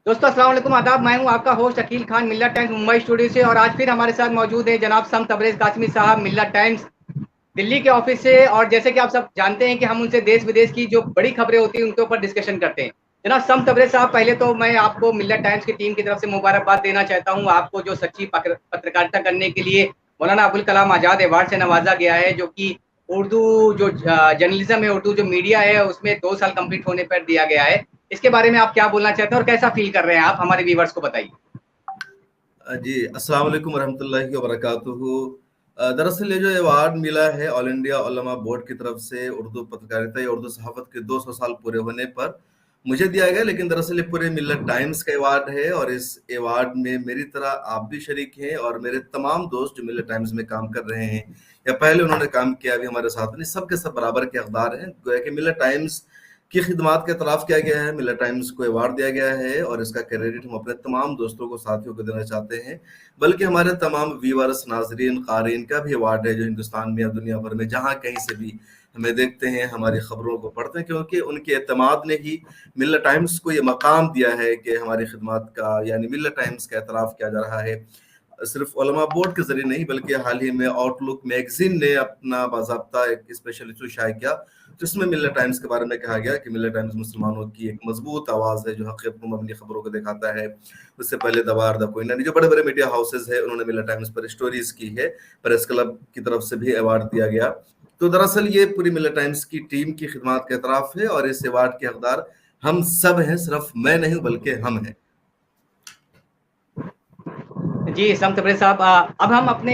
दोस्तों अस्सलाम वालेकुम आदाब। मैं हूं आपका होस्ट अकील खान मिल्लत टाइम्स मुंबई स्टूडियो से, और आज फिर हमारे साथ मौजूद है जनाब सम तबरेज़ कासमी साहब मिल्लत टाइम्स दिल्ली के ऑफिस से। और जैसे कि आप सब जानते हैं कि हम उनसे देश विदेश की जो बड़ी खबरें होती हैं उनके ऊपर डिस्कशन करते हैं। जनाब सम तबरेज़ साहब, पहले तो मैं आपको मिल्लत टाइम्स की टीम की तरफ से मुबारकबाद देना चाहता हूँ, आपको जो सच्ची पत्रकारिता करने के लिए मौलाना अबुल कलाम आज़ाद अवार्ड से नवाजा गया है, जो कि उर्दू जो जर्नलिज्म है, उर्दू जो मीडिया है, उसमें 2 साल कंप्लीट होने पर दिया गया है। इसके बारे में आप क्या बोलना चाहते हैं और कैसा फील कर रहे हैं आप, हमारे व्यूवर्स को बताइए। जी, अस्सलाम वालेकुम रहमतुल्लाहि व बरकातुहू। दरअसल ये जो अवार्ड मिला है ऑल इंडिया उलमा बोर्ड की तरफ से उर्दू पत्रकारिता या उर्दू सहाफ़त के 200 साल पूरे होने पर मुझे दिया गया, लेकिन दरअसल ये पूरे मिल्लत टाइम्स का अवार्ड है और इस अवार्ड में मेरी तरह आप भी शरीक हैं और मेरे तमाम दोस्त जो मिल्लत टाइम्स में काम कर रहे हैं या पहले उन्होंने काम किया अभी हमारे साथ नहीं, सब के सब बराबर के हकदार हैं। गोया कि मिल्लत टाइम्स की खिदमात का एतराफ़ किया गया है, मिल्लत टाइम्स को अवार्ड दिया गया है और इसका क्रेडिट हम अपने तमाम दोस्तों को, साथियों को देना चाहते हैं। बल्कि हमारे तमाम व्यूअर्स, नाज़रीन, क़ारीन का भी अवार्ड है जो हिंदुस्तान में या दुनिया भर में जहाँ कहीं से भी हमें देखते हैं, हमारी खबरों को पढ़ते हैं, क्योंकि उनके एतमाद ने ही मिल्लत टाइम्स को ये मकाम दिया है कि हमारी खिदमत का यानी मिल्लत टाइम्स का एतराफ़ किया जा रहा है। सिर्फ उलमा बोर्ड के जरिए नहीं बल्कि हाल ही में आउटलुक मैगजीन ने अपना बाज़ाब्ता एक स्पेशल इशू शाये किया, जिसमें मिल्लत टाइम्स के बारे में कहा गया कि मिल्लत टाइम्स मुसलमानों की एक मजबूत आवाज़ है जो हक़ीक़त पर मबनी खबरों को दिखाता है। उससे पहले दवार द कोयना जो बड़े बड़े मीडिया हाउसेज है उन्होंने मिल्लत टाइम्स पर स्टोरीज की है। प्रेस क्लब की तरफ से भी अवार्ड दिया गया। तो दरअसल ये पूरी मिल्लत टाइम्स की टीम की खिदमत का एतराफ़ है और इस अवार्ड के हकदार हम सब हैं, सिर्फ मैं नहीं बल्कि हम हैं। जी सम तबरेज़ साहब, अब हम अपने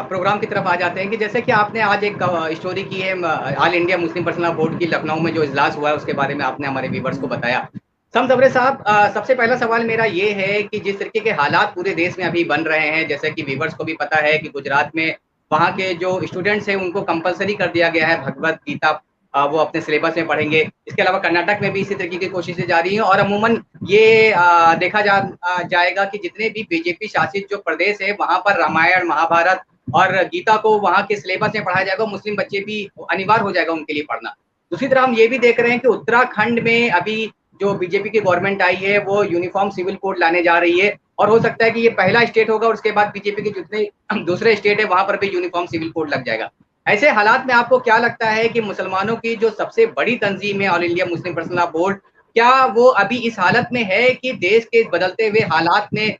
प्रोग्राम की तरफ आ जाते हैं कि जैसे कि आपने आज एक स्टोरी की है all India Muslim personal board की लखनऊ में जो इजलास हुआ है उसके बारे में आपने हमारे व्यूवर्स को बताया। सम तबरेज़ साहब, सबसे पहला सवाल मेरा ये है कि जिस तरीके के हालात पूरे देश में अभी बन रहे हैं, जैसे कि व्यूवर्स को भी पता है कि गुजरात में वहाँ के जो स्टूडेंट्स हैं उनको कंपलसरी कर दिया गया है भगवत गीता, वो अपने सिलेबस में पढ़ेंगे। इसके अलावा कर्नाटक में भी इसी तरीके की कोशिशें जारी हैं, और अमूमन ये देखा जाएगा कि जितने भी बीजेपी शासित जो प्रदेश है वहाँ पर रामायण, महाभारत और गीता को वहाँ के सिलेबस में पढ़ाया जाएगा, मुस्लिम बच्चे भी अनिवार्य हो जाएगा उनके लिए पढ़ना। दूसरी तरफ हम ये भी देख रहे हैं कि उत्तराखंड में अभी जो बीजेपी की गवर्नमेंट आई है वो यूनिफॉर्म सिविल कोड लाने जा रही है, और हो सकता है कि ये पहला स्टेट होगा और उसके बाद बीजेपी के जितने दूसरे स्टेट है वहां पर भी यूनिफॉर्म सिविल कोड लग जाएगा। ऐसे हालात में आपको क्या लगता है कि मुसलमानों की जो सबसे बड़ी तंजीम है all India Muslim personal law board, क्या वो अभी इस हालत में है कि देश के बदलते हुए हालात में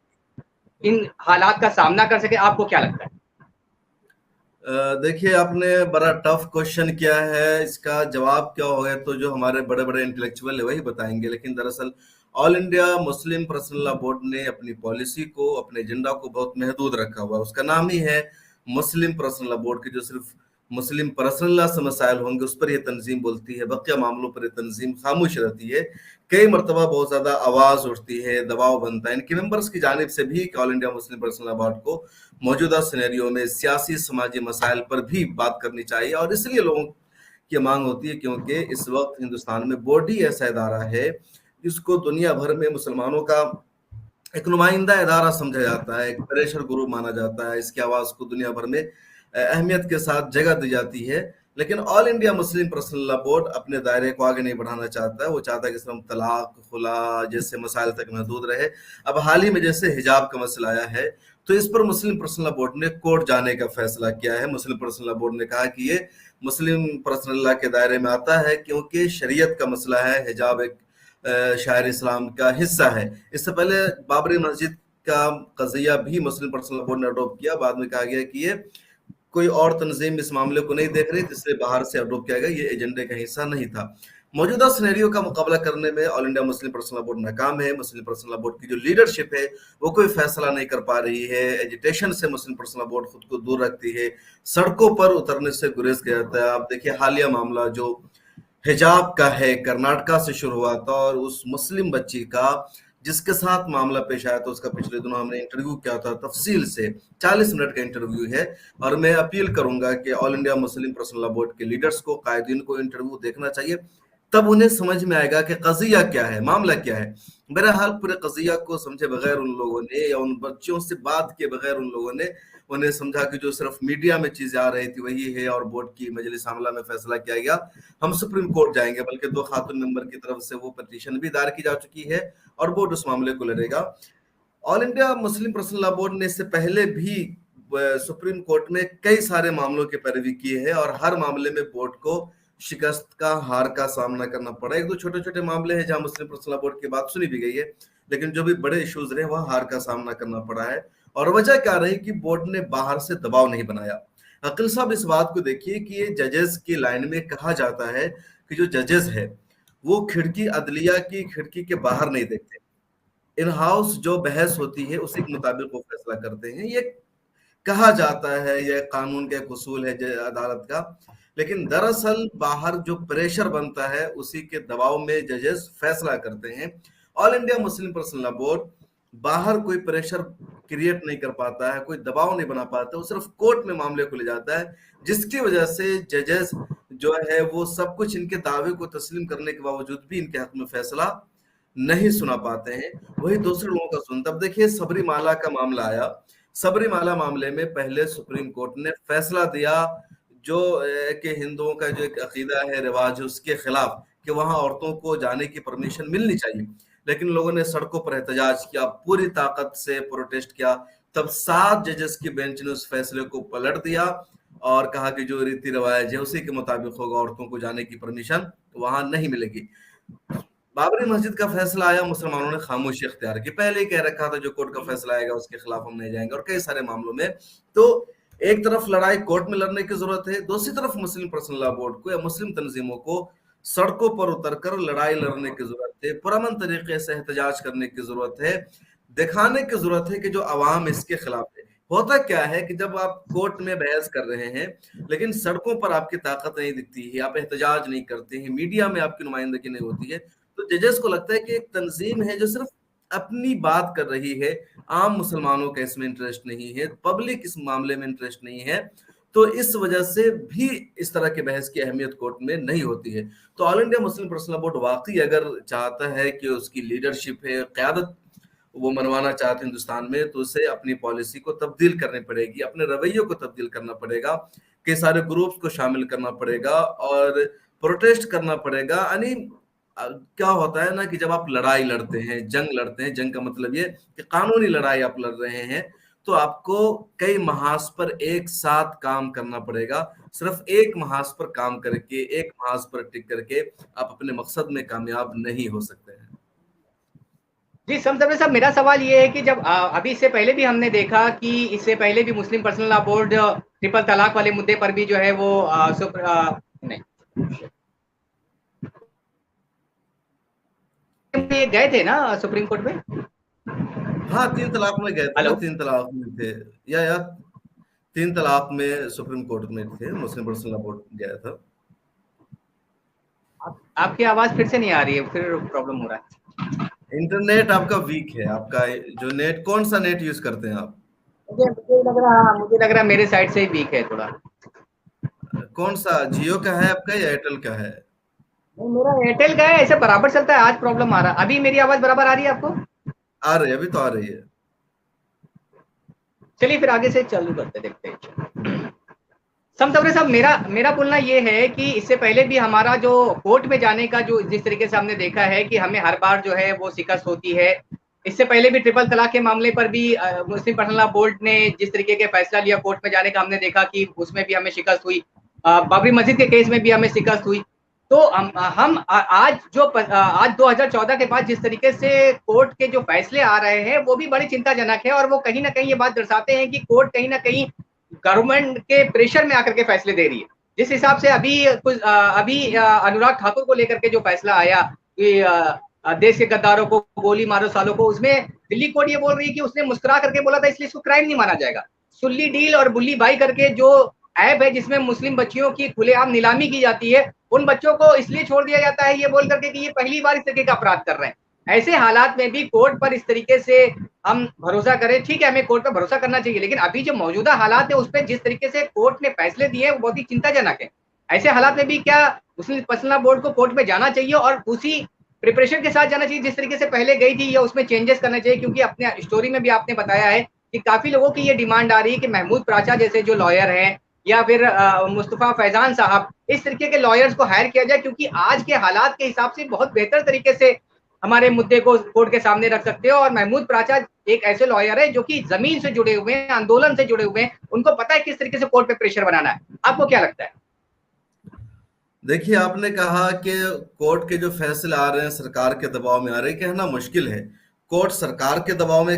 इन हालात का सामना कर सके? आपको क्या लगता है? देखिए, आपने बड़ा टफ क्वेश्चन किया है, इसका जवाब क्या होगा तो जो हमारे बड़े बड़े इंटेलेक्चुअल है वही बताएंगे। लेकिन दरअसल all India Muslim personal law board ने अपनी पॉलिसी को, अपने एजेंडा को बहुत महदूद रखा हुआ है। उसका नाम ही है मुस्लिम पर्सनल लॉ बोर्ड की, जो सिर्फ मुस्लिम पर्सनल लॉ से मसाइल होंगे उस पर यह तंजीम बोलती है, बकिया मामलों पर यह तंजीम खामोश रहती है। कई मरतबा बहुत ज्यादा आवाज उठती है, दबाव बनता है इनके मेंबर्स की जानिब से भी कि all India Muslim personal law board को मौजूदा सिनेरियो में सियासी समाजी मसाइल पर भी बात करनी चाहिए। और इसलिए लोगों की मांग होती है क्योंकि इस वक्त हिंदुस्तान में बोर्ड ही ऐसा इदारा है जिसको दुनिया भर में मुसलमानों का एक नुमाइंदा इदारा समझा जाता है, एक प्रेशर ग्रुप माना जाता है। इसकी आवाज को दुनिया भर में अहमियत के साथ जगह दी जाती है। लेकिन all India Muslim personal law board अपने दायरे को आगे नहीं बढ़ाना चाहता है। वो चाहता है कि सिर्फ तलाक, खुला जैसे मसाइल तक महदूद रहे। अब हाल ही में जैसे हिजाब का मसला आया है तो इस पर मुस्लिम पर्सनल लॉ बोर्ड ने कोर्ट जाने का फैसला किया है। मुस्लिम पर्सनल लॉ बोर्ड ने कहा कि ये मुस्लिम पर्सनल लॉ के दायरे में आता है क्योंकि शरीयत का मसला है, हिजाब एक शायर इस्लाम का हिस्सा है। इससे पहले बाबरी मस्जिद का कज़िया भी मुस्लिम पर्सनल लॉ बोर्ड ने अडॉप्ट किया। बाद में कहा गया कि ये कोई और तंजीम इस मामले को नहीं देख रही, जिससे बाहर से अडॉप्ट किया गया, ये एजेंडे का हिस्सा नहीं था। मौजूदा सिनेरियो का मुकाबला करने में all India Muslim personal law board नाकाम है। मुस्लिम पर्सनल लॉ बोर्ड की जो लीडरशिप है वो कोई फैसला नहीं कर पा रही है। एजिटेशन से मुस्लिम पर्सनल लॉ बोर्ड खुद को दूर रखती है, सड़कों पर उतरने से गुरेज किया जाता है। आप देखिए हालिया मामला जो हिजाब का है, कर्नाटका से शुरू हुआ था और उस मुस्लिम बच्ची का जिसके साथ मामला पेश आया था उसका पिछले दिनों हमने इंटरव्यू किया था तफसील से, 40 मिनट का इंटरव्यू है। और मैं अपील करूंगा कि all India Muslim personal law board के लीडर्स को, कायदीन को इंटरव्यू देखना चाहिए। तब उन्हें समझ में आएगा कि कज़िया क्या है, मामला क्या है। बहरहाल पूरे कज़िया को समझे बगैर उन लोगों ने, या उन बच्चों से बात किए बगैर उन लोगों ने उन्हें समझा कि जो सिर्फ मीडिया में चीजें आ रही थी वही है, और बोर्ड की मजलिस आमला में फैसला किया गया, हम सुप्रीम कोर्ट जाएंगे। बल्कि 2 खातून मेंबर की तरफ से वो पिटीशन भी दायर की जा चुकी है और बोर्ड उस मामले को लड़ेगा। All India Muslim personal law board ने इससे पहले भी सुप्रीम कोर्ट में कई सारे मामलों की पैरवी की है, और हर मामले में बोर्ड को शिकस्त का, हार का सामना करना पड़ा। एक दो छोटे छोटे मामले हैं जहां मुस्लिम पर्सनल लॉ बोर्ड की बात सुनी भी गई है, लेकिन जो भी बड़े इश्यूज रहे वहां हार का सामना करना पड़ा है। और वजह क्या रही कि बोर्ड ने बाहर से दबाव नहीं बनाया। अकील साहब, इस बात को देखिए कि ये जजेस की लाइन में कहा जाता है कि जो जजेस है वो खिड़की, अदलिया की खिड़की के बाहर नहीं देखते, इन हाउस जो बहस होती है उसी के मुताबिक वो फैसला करते हैं। ये कहा जाता है, यह कानून का एक उसूल है अदालत का, लेकिन दरअसल बाहर जो प्रेशर बनता है उसी के दबाव में जजेस फैसला करते हैं। All India Muslim personal law board बाहर कोई प्रेशर क्रिएट नहीं कर पाता है, कोई दबाव नहीं बना पाता, वो सिर्फ कोर्ट में मामले को ले जाता है, जिसकी वजह से जजेस जो है वो सब कुछ इनके दावे को तस्लीम करने के बावजूद भी इनके हक में फैसला नहीं सुना पाते हैं, वही दूसरे लोगों का सुनते। अब देखिए सबरीमाला का मामला आया, सबरीमाला मामले में पहले सुप्रीम कोर्ट ने फैसला दिया जो कि हिंदुओं का जो एक अकीदा है, रिवाज है, उसके खिलाफ कि वहां औरतों को जाने की परमिशन मिलनी चाहिए। लेकिन लोगों ने सड़कों पर एहतजाज किया, पूरी ताकत से प्रोटेस्ट किया। तब 7 जजेस की बेंच ने उस फैसले को पलट दिया और कहा कि जो रीति रिवाज है उसी के मुताबिक होगा, औरतों को जाने की परमिशन वहां नहीं मिलेगी। बाबरी मस्जिद का फैसला आया, मुसलमानों ने खामोशी इख्तियार की, पहले ही कह रखा था जो कोर्ट का फैसला आएगा उसके खिलाफ हम नहीं जाएंगे, और कई सारे मामलों में। तो एक तरफ लड़ाई कोर्ट में लड़ने की जरूरत है, दूसरी तरफ मुस्लिम पर्सनल लॉ बोर्ड को या मुस्लिम तंजीमों को सड़कों पर उतरकर लड़ाई लड़ने की जरूरत है, पुरअमन तरीके से एहतजाज करने की जरूरत है, दिखाने की जरूरत है कि जो अवाम इसके खिलाफ है। होता क्या है कि जब आप कोर्ट में बहस कर रहे हैं लेकिन सड़कों पर आपकी ताकत नहीं दिखती है, आप एहतजाज नहीं करते हैं, मीडिया में आपकी नुमाइंदगी नहीं होती है, तो जजेस को लगता है कि एक तंजीम है जो सिर्फ अपनी बात कर रही है, आम मुसलमानों का इसमें इंटरेस्ट नहीं है, पब्लिक इस मामले में इंटरेस्ट नहीं है, तो इस वजह से भी इस तरह के बहस की अहमियत कोर्ट में नहीं होती है। तो all India Muslim personal board वाकई अगर चाहता है कि उसकी लीडरशिप है, क़यादत वो मनवाना चाहते हैं हिंदुस्तान में, तो उसे अपनी पॉलिसी को तब्दील करनी पड़ेगी, अपने रवैये को तब्दील करना पड़ेगा, कई सारे ग्रुप्स को शामिल करना पड़ेगा और प्रोटेस्ट करना पड़ेगा। यानी क्या होता है ना कि जब आप लड़ाई लड़ते हैं, जंग लड़ते हैं, जंग का मतलब ये कि कानूनी लड़ाई आप लड़ रहे हैं, तो आपको कई महाज पर एक साथ काम करना पड़ेगा। सिर्फ एक महाज पर काम करके, एक महाज पर टिक करके आप अपने मकसद में कामयाब नहीं हो सकते हैं। जी समझे साहब, मेरा सवाल ये है कि जब अभी इससे पहले भी हमने देखा कि इससे पहले भी मुस्लिम पर्सनल लॉ बोर्ड ट्रिपल तलाक वाले मुद्दे पर भी जो है वो नहीं गए थे ना सुप्रीम कोर्ट में। हाँ 3 तलाक में गए थे, 3 तलाक में थे या 3 तलाक में सुप्रीम कोर्ट में थे, मुस्लिम पर्सनल लॉ बोर्ड गया था। आपकी आवाज फिर से नहीं आ रही है, फिर प्रॉब्लम हो रहा है। इंटरनेट आपका वीक है, आपका जो नेट, कौन सा नेट यूज करते हैं आप? मुझे लग रहा है मेरे साइड से ही वीक है थोड़ा। कौन सा, जियो का है आपका या एयरटेल का है? मेरा एयरटेल का है, ऐसे बराबर चलता है, आज प्रॉब्लम आ रहा है। अभी मेरी आवाज बराबर आ रही है आपको? आ रही है, अभी तो आ रही है। चलिए फिर आगे से चालू करते, देखते हैं। समतवरे साहब, मेरा बोलना ये है कि इससे पहले भी हमारा जो कोर्ट में जाने का जो जिस तरीके से हमने देखा है कि हमें हर बार जो है वो शिकस्त होती है। इससे पहले भी ट्रिपल तलाक के मामले पर भी मुस्लिम पर्सनल लॉ बोर्ड ने जिस तरीके के फैसला लिया कोर्ट में जाने का, हमने देखा कि उसमें भी हमें शिकस्त हुई। बाबरी मस्जिद के केस में भी हमें शिकस्त हुई। तो हम आज 2014 के बाद जिस तरीके से कोर्ट के जो फैसले आ रहे हैं वो भी बड़ी चिंताजनक है, और वो कहीं ना कहीं ये बात दर्शाते हैं कि कोर्ट कहीं ना कहीं गवर्नमेंट के प्रेशर में आकर के फैसले दे रही है। जिस हिसाब से अभी अनुराग ठाकुर को लेकर के जो फैसला आया कि देश के गद्दारों को गोली मारो सालों को, उसमें दिल्ली कोर्ट ये बोल रही है कि उसने मुस्कुरा करके बोला था इसलिए इसको क्राइम नहीं माना जाएगा। सुल्ली डील और बुल्ली बाई करके जो ऐप है जिसमें मुस्लिम बच्चियों की खुलेआम नीलामी की जाती है, उन बच्चों को इसलिए छोड़ दिया जाता है ये बोल करके कि ये पहली बार इस तरीके का अपराध कर रहे हैं। ऐसे हालात में भी कोर्ट पर इस तरीके से हम भरोसा करें, ठीक है, हमें कोर्ट पर भरोसा करना चाहिए, लेकिन अभी जो मौजूदा हालात है उस पर जिस तरीके से कोर्ट ने फैसले दिए वो बहुत ही चिंताजनक है। ऐसे हालात में भी क्या मुस्लिम पर्सनल लॉ बोर्ड को कोर्ट में जाना चाहिए और उसी प्रिपरेशन के साथ जाना चाहिए जिस तरीके से पहले गई थी, या उसमें चेंजेस करना चाहिए? क्योंकि अपने स्टोरी में भी आपने बताया है कि काफी लोगों की ये डिमांड आ रही है कि महमूद प्राचा जैसे जो लॉयर हैं, या फिर मुस्तफा फैजान साहब, इस तरीके के लॉयर्स को हायर किया जाए, क्योंकि आज के हालात के हिसाब से बहुत बेहतर तरीके से हमारे मुद्दे को कोर्ट के सामने रख सकते हो। और महमूद प्राचा एक ऐसे लॉयर है जो कि जमीन से जुड़े हुए हैं, आंदोलन से जुड़े हुए हैं, उनको पता है किस तरीके से कोर्ट पे प्रेशर बनाना है। आपको क्या लगता है? देखिए, आपने कहा कि कोर्ट के जो फैसले आ रहे हैं सरकार के दबाव में आ रहे हैं, कहना मुश्किल है। कोर्ट सरकार के दबाव में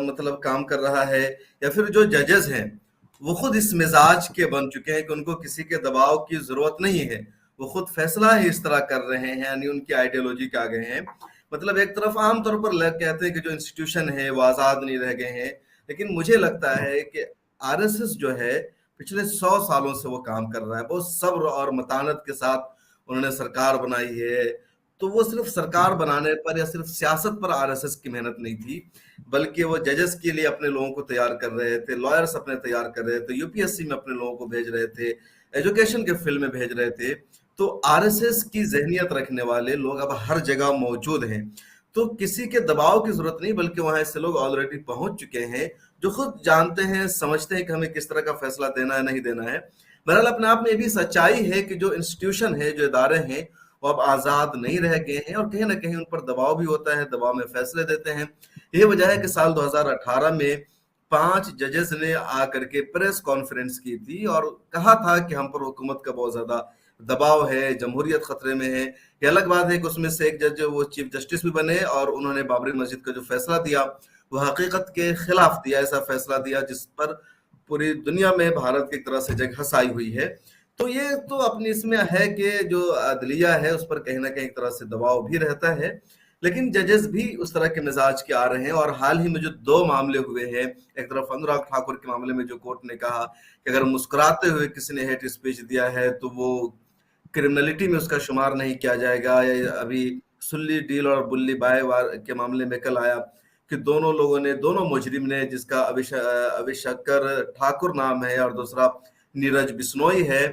मतलब काम कर रहा है, या फिर जो जजेस हैं वो खुद इस मिजाज के बन चुके हैं कि उनको किसी के दबाव की जरूरत नहीं है, वो खुद फैसला ही इस तरह कर रहे हैं, यानी उनकी आइडियोलॉजी के आ गए हैं। मतलब एक तरफ आमतौर पर लोग कहते हैं कि जो इंस्टीट्यूशन है वो आजाद नहीं रह गए हैं, लेकिन मुझे लगता है कि आरएसएस जो है पिछले 100 सालों से वो काम कर रहा है, बहुत सब्र और मतानत के साथ उन्होंने सरकार बनाई है। तो वो सिर्फ सरकार बनाने पर या सिर्फ सियासत पर आरएसएस की मेहनत नहीं थी, बल्कि वो जजेस के लिए अपने लोगों को तैयार कर रहे थे, लॉयर्स अपने तैयार कर रहे थे, यूपीएससी में अपने लोगों को भेज रहे थे, एजुकेशन के फील्ड में भेज रहे थे। तो आरएसएस की जहनियत रखने वाले लोग अब हर जगह मौजूद हैं, तो किसी के दबाव की जरूरत नहीं, बल्कि वहां ऐसे लोग ऑलरेडी पहुंच चुके हैं जो खुद जानते हैं, समझते हैं कि हमें किस तरह का फैसला देना है, नहीं देना है। बहरहाल अपने आप में ये भी सच्चाई है कि जो इंस्टीट्यूशन है, जो इदारे हैं, वो अब आजाद नहीं रह गए हैं, और कहीं ना कहीं उन पर दबाव भी होता है, दबाव में फैसले देते हैं। ये वजह है कि साल 2018 में 5 जजेस ने आकर के प्रेस कॉन्फ्रेंस की थी और कहा था कि हम पर हुकूमत का बहुत ज्यादा दबाव है, जमहूरियत खतरे में है। ये अलग बात है कि उसमें से एक जज वो चीफ जस्टिस भी बने और उन्होंने बाबरी मस्जिद का जो फैसला दिया वो हकीकत के खिलाफ दिया, ऐसा फैसला दिया जिस पर पूरी दुनिया में भारत की एक तरह से जग हंसाई हुई है। तो ये तो अपनी इसमें है कि जो अदलिया है उस पर कहीं ना कहीं एक तरह से दबाव भी रहता है, लेकिन जजेस भी उस तरह के मिजाज के आ रहे हैं। और हाल ही में जो 2 मामले हुए हैं, एक तरफ अनुराग ठाकुर के मामले में जो कोर्ट ने कहा कि अगर मुस्कुराते हुए किसी ने हेट स्पीच दिया है तो वो क्रिमिनलिटी में उसका शुमार नहीं किया जाएगा। या अभी सुल्ली डील और बुल्ली बाय के मामले में कल आया कि दोनों मुजरिम ने, जिसका अविशकर ठाकुर नाम है और दूसरा नीरज बिश्नोई है,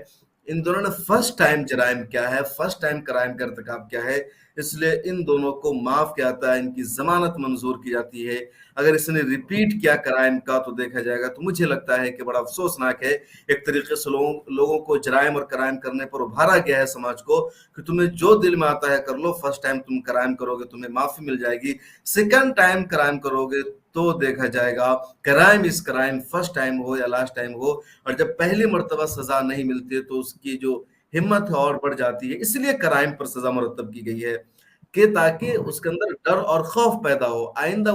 इन दोनों ने फर्स्ट टाइम जराइम किया है, फर्स्ट टाइम क्राइम का इर्तिकाब किया है, इसलिए इन दोनों को माफ किया जाता है, इनकी जमानत मंजूर की जाती है। अगर इसने रिपीट किया क्राइम का तो देखा जाएगा। तो मुझे लगता है कि बड़ा अफसोसनाक है, एक तरीके से लोगों को जराइम और क्राइम करने पर उभारा गया है समाज को कि तुम्हें जो दिल में आता है कर लो, फर्स्ट टाइम तुम क्राइम करोगे तुम्हें माफी मिल जाएगी, सेकंड टाइम क्राइम करोगे तो देखा जाएगा crime is crime, first time हो या लास्ट टाइम हो। और जब पहली मर्तबा सजा नहीं मिलती है तो उसकी जो हिम्मत है और बढ़ जाती है। इसलिए क्राइम पर सजा मुरतब की गई है कि ताकि उसके अंदर डर और खौफ पैदा हो, आइंदा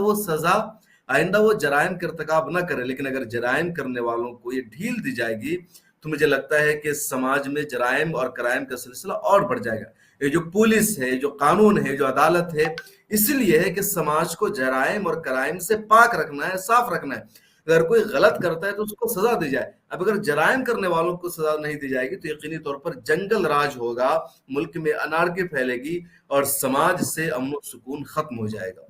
वो जराइम का इर्तिकाब न करे। लेकिन अगर जराइम करने वालों को ये ढील दी जाएगी तो मुझे लगता है कि समाज में जराइम और क्राइम का सिलसिला और बढ़ जाएगा। ये जो पुलिस है, जो कानून है, जो अदालत है, इसलिए है कि समाज को जराइम और क्राइम से पाक रखना है, साफ रखना है। अगर कोई गलत करता है तो उसको सजा दी जाए। अब अगर जराइम करने वालों को सजा नहीं दी जाएगी तो यकीनी तौर पर जंगल राज होगा, मुल्क में अनारकी फैलेगी और समाज से अमन सुकून खत्म हो जाएगा।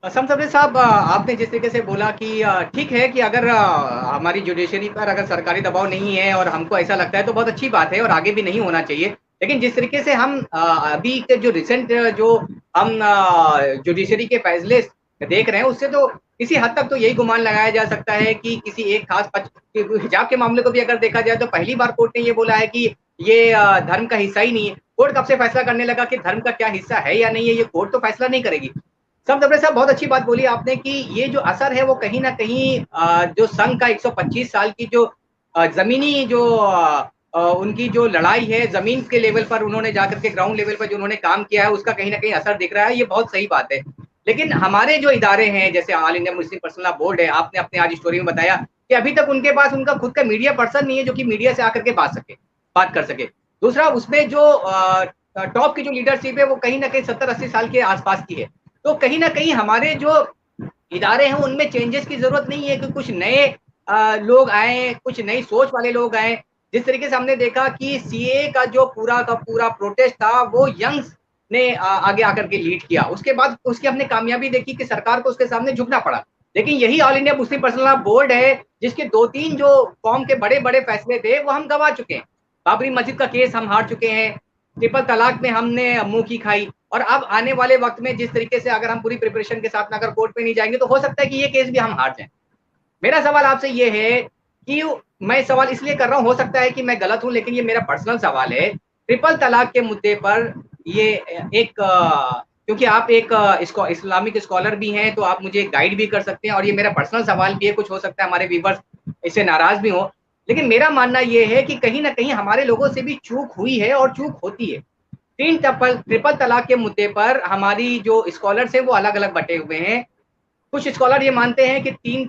असम सब्रे साहब, आपने जिस तरीके से बोला कि ठीक है कि अगर हमारी जुडिशरी पर अगर सरकारी दबाव नहीं है और हमको ऐसा लगता है तो बहुत अच्छी बात है और आगे भी नहीं होना चाहिए। लेकिन जिस तरीके से हम अभी के जो रिसेंट जो हम जुडिशरी के फैसले देख रहे हैं उससे तो किसी हद तक तो यही गुमान लगाया जा सकता है कि किसी एक खास हिजाब के मामले को भी अगर देखा जाए तो पहली बार कोर्ट ने ये बोला है कि ये धर्म का हिस्सा ही नहीं है। कोर्ट कब से फैसला करने लगा कि धर्म का क्या हिस्सा है या नहीं है, ये कोर्ट तो फैसला नहीं करेगी। सब दबरे साहब, बहुत अच्छी बात बोली आपने कि ये जो असर है वो कहीं ना कहीं जो संघ का 125 साल की जो जमीनी जो उनकी जो लड़ाई है जमीन के लेवल पर, उन्होंने जाकर के ग्राउंड लेवल पर जो उन्होंने काम किया है उसका कहीं ना कहीं असर दिख रहा है। ये बहुत सही बात है। लेकिन हमारे जो इदारे हैं जैसे all India Muslim personal law board है, आपने अपने आज स्टोरी में बताया कि अभी तक उनके पास उनका खुद का मीडिया पर्सन नहीं है जो कि मीडिया से आकर के बात कर सके। दूसरा, उसमें जो टॉप की जो लीडरशिप है वो कहीं ना कहीं 70-80 साल के आसपास की है। तो कहीं ना कहीं हमारे जो इदारे हैं उनमें चेंजेस की जरूरत नहीं है कि कुछ नए लोग आए, कुछ नई सोच वाले लोग आए। जिस तरीके से हमने देखा कि सीए का जो पूरा का पूरा प्रोटेस्ट था वो यंग्स ने आगे आकर के लीड किया, उसके बाद उसकी हमने कामयाबी देखी कि सरकार को उसके सामने झुकना पड़ा। लेकिन यही all India Muslim personal law board है जिसके 2-3 जो कौम के बड़े बड़े फैसले थे वो हम गवा चुके हैं। बाबरी मस्जिद का केस हम हार चुके हैं, ट्रिपल तलाक में हमने मुंह की खाई, और अब आने वाले वक्त में जिस तरीके से अगर हम पूरी प्रिपरेशन के साथ में अगर कोर्ट में नहीं जाएंगे तो हो सकता है कि ये केस भी हम हार जाएं। मेरा सवाल आपसे ये है कि मैं सवाल इसलिए कर रहा हूँ, हो सकता है कि मैं गलत हूँ, लेकिन ये मेरा पर्सनल सवाल है ट्रिपल तलाक के मुद्दे पर। ये एक क्योंकि आप एक इस्लामिक स्कॉलर भी हैं तो आप मुझे गाइड भी कर सकते हैं, और ये मेरा पर्सनल सवाल भी है, कुछ हो सकता है हमारे व्यूवर्स इससे नाराज भी हो, लेकिन मेरा मानना ये है कि कहीं ना कहीं हमारे लोगों से भी चूक हुई है और चूक होती है। ट्रिपल तलाक के मुद्दे पर हमारी जो स्कॉलर्स हैं वो अलग अलग बटे हुए हैं। कुछ स्कॉलर ये मानते हैं कि तीन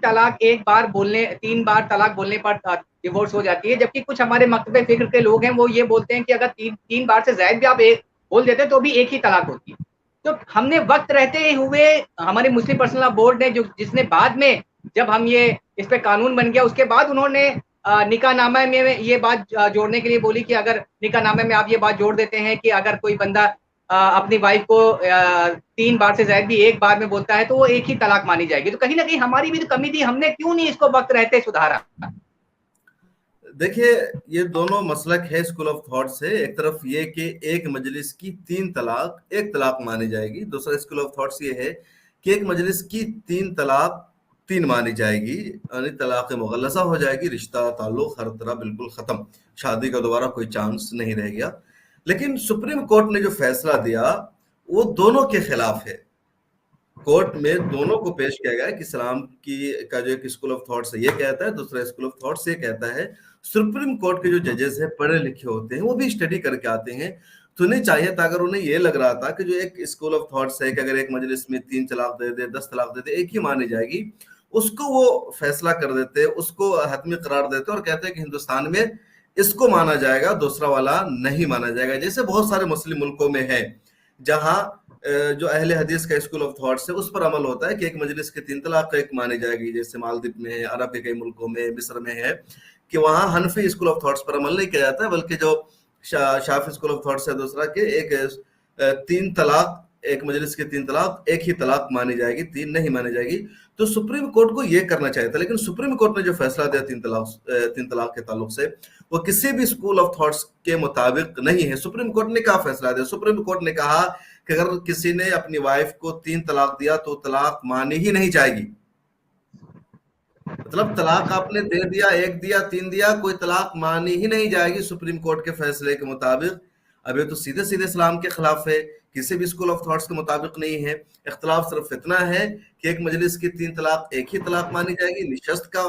बार तलाक बोलने पर डिवोर्स हो जाती है, जबकि कुछ हमारे मकतबे फिक्र के लोग हैं वो ये बोलते हैं कि अगर तीन बार से ज्यादा भी आप एक बोल देते हैं तो भी एक ही तलाक होती है। तो हमने वक्त रहते हुए, हमारी मुस्लिम पर्सनल लॉ बोर्ड ने जिसने बाद में जब हम ये इस पे कानून बन गया उसके बाद उन्होंने निकाहनामा में ये बात जोड़ने के लिए बोली कि अगर निकाहनामे में आप ये बात जोड़ देते हैं कि अगर कोई बंदा अपनी वाइफ को 3 बार से ज्यादा भी एक बार में बोलता है तो वो एक ही तलाक मानी जाएगी। तो कहीं ना कहीं हमारी भी तो कमी थी, हमने क्यों नहीं इसको वक्त रहते सुधारा? देखिए, ये दोनों मसलक है स्कूल ऑफ थॉट से। एक तरफ ये कि एक मजलिस की 3 तलाक एक तलाक मानी जाएगी, दूसरा स्कूल ऑफ थॉट्स ये है कि एक मजलिस की 3 तलाक 3 मानी जाएगी, यानी तलाक मुगल्लज़ा हो जाएगी, रिश्ता ताल्लुक हर तरह बिल्कुल खत्म, शादी का दोबारा कोई चांस नहीं रह गया। लेकिन सुप्रीम कोर्ट ने जो फैसला दिया वो दोनों के खिलाफ है। कोर्ट में दोनों को पेश किया गया कि इस्लाम की का जो एक स्कूल ऑफ थॉट से ये कहता है, दूसरा स्कूल ऑफ थॉट से कहता है। सुप्रीम कोर्ट के जो जजेस हैं पढ़े लिखे होते हैं, वो भी स्टडी करके आते हैं। तो नहीं चाहिए था, अगर उन्हें ये लग रहा था कि जो एक स्कूल ऑफ थॉट्स है कि अगर एक मजलिस में 3 तलाक दे दे 10 तलाक दे दे एक ही मानी जाएगी, उसको वो फैसला कर देते, उसको हतमी करार देते और कहते हैं कि हिंदुस्तान में इसको माना जाएगा, दूसरा वाला नहीं माना जाएगा। जैसे बहुत सारे मुस्लिम मुल्कों में है जहां जो अहले हदीस का स्कूल ऑफ थॉट्स है उस पर अमल होता है कि एक मजलिस के 3 तलाक एक मानी जाएगी। जैसे मालदीव में है, अरब के कई मुल्कों में, मिस्र में है कि वहां हनफी स्कूल ऑफ थॉट्स पर अमल नहीं किया जाता है, बल्कि जो शाफी स्कूल ऑफ थॉट्स है दूसरा के एक 3 तलाक एक मजलिस के 3 तलाक एक ही तलाक मानी जाएगी, 3 नहीं मानी जाएगी। तो सुप्रीम कोर्ट को ये करना चाहिए था, लेकिन सुप्रीम कोर्ट ने जो फैसला दिया 3 तलाक के ताल्लुक से वो किसी भी स्कूल ऑफ थॉट्स के मुताबिक नहीं है। सुप्रीम कोर्ट ने क्या फैसला दिया? सुप्रीम कोर्ट ने कहा कि अगर किसी ने अपनी वाइफ को 3 तलाक दिया तो तलाक मानी ही नहीं जाएगी। मतलब तलाक आपने दे दिया, 1 दिया, 3 दिया, कोई तलाक मानी ही नहीं जाएगी सुप्रीम कोर्ट के फैसले के मुताबिक। अब ये तो सीधे सीधे इस्लाम के खिलाफ है, किसी भी स्कूल ऑफ थॉट्स के मुताबिक नहीं है। इख्तलाफ सिर्फ इतना है कि एक मजलिस की 3 तलाक एक ही तलाक मानी जाएगी, निशस्त का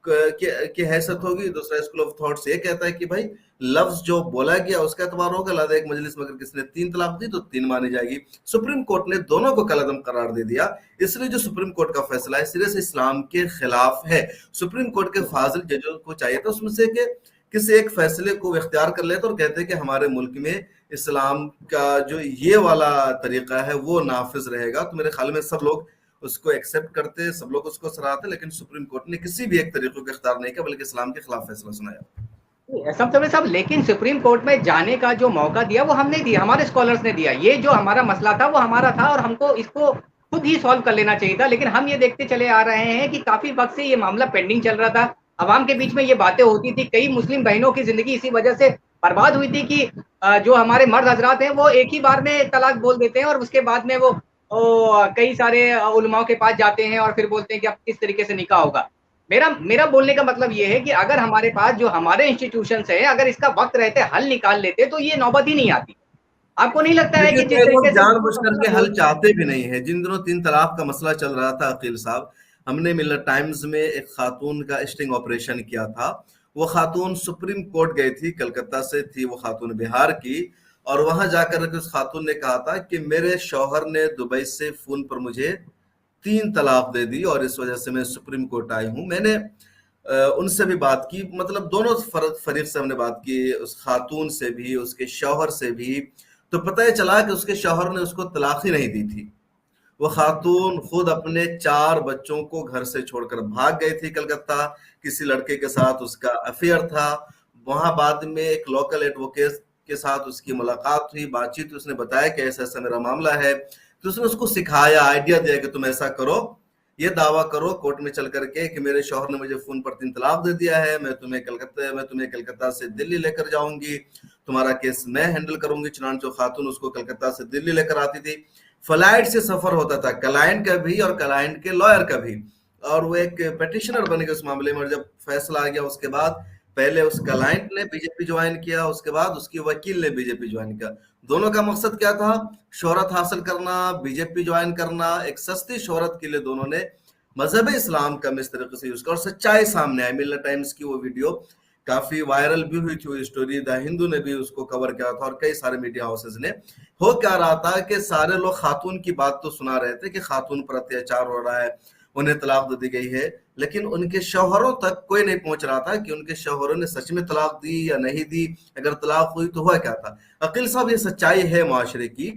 की हैसियत होगी। दूसरा स्कूल ऑफ थॉट्स ये कहता है कि भाई लफ्ज जो बोला गया उसका एतबार होगा, लिहाजा एक मजलिस में अगर किसी ने 3 तलाक दी तो 3 मानी जाएगी। सुप्रीम कोर्ट ने दोनों को कलअदम करार दे दिया। इसलिए जो सुप्रीम कोर्ट का फैसला है सिरे से इस्लाम के खिलाफ है। सुप्रीम कोर्ट के फाजिल जजों को चाहिए था उसमें से कि किसी एक फैसले को इख्तियार कर लेते और कहते हैं कि हमारे मुल्क में इस्लाम का जो ये वाला तरीका है वो नाफिज रहेगा, तो मेरे ख्याल में सब लोग उसको एक्सेप्ट करते, सब लोग उसको सराहते। लेकिन सुप्रीम कोर्ट ने किसी भी एक तरीके को इख्तियार नहीं किया, बल्कि इस्लाम के खिलाफ फैसला सुनाया। सब लेकिन सुप्रीम कोर्ट में जाने का जो मौका दिया वो हमने दिया, हमारे स्कॉलर्स ने दिया। ये जो हमारा मसला था वो हमारा था और हमको इसको खुद ही सॉल्व कर लेना चाहिए था। लेकिन हम ये देखते चले आ रहे हैं कि काफी वक्त से ये मामला पेंडिंग चल रहा था, अवाम के बीच में ये बातें होती थी, कई मुस्लिम बहनों की जिंदगी इसी वजह से बर्बाद हुई थी कि जो हमारे मर्द हजरात हैं वो एक ही बार में तलाक बोल देते हैं और उसके बाद में वो कई सारे उलमाओं के पास जाते हैं और फिर बोलते हैं कि अब किस तरीके से निकाह होगा। मेरा बोलने का मतलब ये है कि अगर हमारे पास जो हमारे इंस्टीट्यूशंस है अगर इसका वक्त रहते हल निकाल लेते तो ये नौबत ही नहीं आती। आपको नहीं लगता है कि जिस तरीके से जानबूझकर के हल चाहते भी नहीं है? जिन दिनों 3 तलाक का मसला चल रहा था अकील साहब, हमने मिलर टाइम्स में एक खातून का स्टिंग ऑपरेशन किया था। वो खातून सुप्रीम कोर्ट गई थी, कलकत्ता से थी वो खातून, बिहार की, और वहां जाकर उस खातून ने कहा था कि मेरे शौहर ने दुबई से फोन पर मुझे 3 तलाक दे दी और इस वजह से मैं सुप्रीम कोर्ट आई हूं। मैंने उनसे भी बात की, मतलब दोनों फरीक से हमने बात की, उस खातून से भी उसके शौहर से भी, तो पता ही चला कि उसके शौहर ने उसको तलाक ही नहीं दी थी। वो खातून खुद अपने 4 बच्चों को घर से छोड़कर भाग गई थी कलकत्ता, किसी लड़के के साथ उसका अफेयर था। वहां बाद में एक लोकल एडवोकेट के साथ उसकी मुलाकात हुई, बातचीत, उसने बताया कि ऐसा ऐसा मेरा मामला है। तो उसने उसको सिखाया, आइडिया दिया कि तुम ऐसा करो ये दावा करो कोर्ट में चल करके कि मेरे शौहर ने मुझे फोन पर 3 तलाक दे दिया है, मैं तुम्हें कलकत्ता से दिल्ली लेकर जाऊंगी, तुम्हारा केस मैं हैंडल करूंगी। चुनांचो खातून उसको कलकत्ता से दिल्ली लेकर आती थी, फ्लाइट से सफर होता था, क्लाइंट का भी और क्लाइंट के लॉयर का भी, और वो एक पेटिशनर बन गए उस मामले में। और जब फैसला आ गया उसके बाद पहले उस क्लाइंट ने बीजेपी ज्वाइन किया, उसके बाद उसकी वकील ने बीजेपी ज्वाइन किया। दोनों का मकसद क्या था? शोहरत हासिल करना, बीजेपी ज्वाइन करना, एक सस्ती शोहरत के लिए दोनों ने मजहब इस्लाम का इस तरीके से यूज किया। और सच्चाई सामने आई। मिलर टाइम्स की वो वीडियो काफी वायरल भी हुई थी, वो स्टोरी द हिंदू ने भी उसको कवर किया था और कई सारे मीडिया हाउसेज ने। हो क्या रहा था कि सारे लोग खातून की बात तो सुना रहे थे कि खातून पर अत्याचार हो रहा है, उन्हें तलाक दे दी गई है, लेकिन उनके शौहरों तक कोई नहीं पहुंच रहा था कि उनके शौहरों ने सच में तलाक दी या नहीं दी, अगर तलाक हुई तो हुआ क्या था। अकील साहब, ये सच्चाई है माशरे की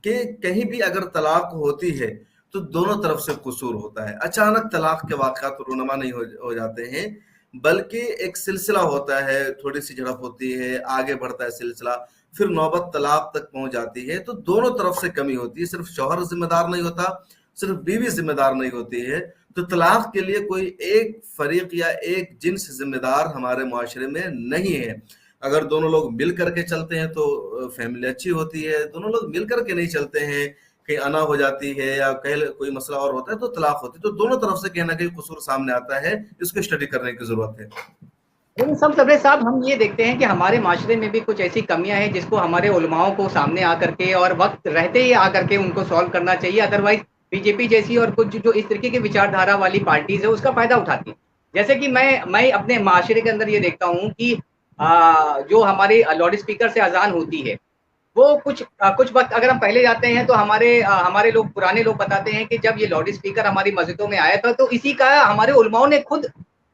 कि कहीं भी अगर तलाक होती है तो दोनों तरफ से कसूर होता है। अचानक तलाक के वाक़यात रूनमा नहीं हो जाते हैं, बल्कि एक सिलसिला होता है, थोड़ी सी झड़प होती है, आगे बढ़ता है सिलसिला, फिर नौबत तलाक तक पहुंच जाती है। तो दोनों तरफ से कमी होती है, सिर्फ शौहर जिम्मेदार नहीं होता, सिर्फ बीवी जिम्मेदार नहीं होती है। तो तलाक के लिए कोई एक फरीक या एक जिन्स जिम्मेदार हमारे मुआशरे में नहीं है। अगर दोनों लोग मिल करके चलते हैं तो फैमिली अच्छी होती है, दोनों लोग मिल करके नहीं चलते हैं, कहीं अना हो जाती है या कहीं कोई मसला और होता है तो तलाक होती है। तो दोनों तरफ से कहीं ना कहीं कसूर सामने आता है, इसको स्टडी करने की जरूरत है। लेकिन सब सबरे साहब, हम ये देखते हैं कि हमारे माशरे में भी कुछ ऐसी कमियां हैं जिसको हमारे उलमाओं को सामने आकर के और वक्त रहते ही आकर के उनको सॉल्व करना चाहिए। अदरवाइज बीजेपी जैसी और कुछ जो इस तरीके की विचारधारा वाली पार्टीज है उसका फायदा उठाती है। जैसे कि मैं अपने माशरे के अंदर ये देखता हूँ कि जो हमारी लाउड स्पीकर से अजान होती है, वो कुछ वक्त अगर हम पहले जाते हैं तो हमारे लोग, पुराने लोग बताते हैं कि जब ये लाउड स्पीकर हमारी मस्जिदों में आया था तो इसी का हमारे उलमाओं ने खुद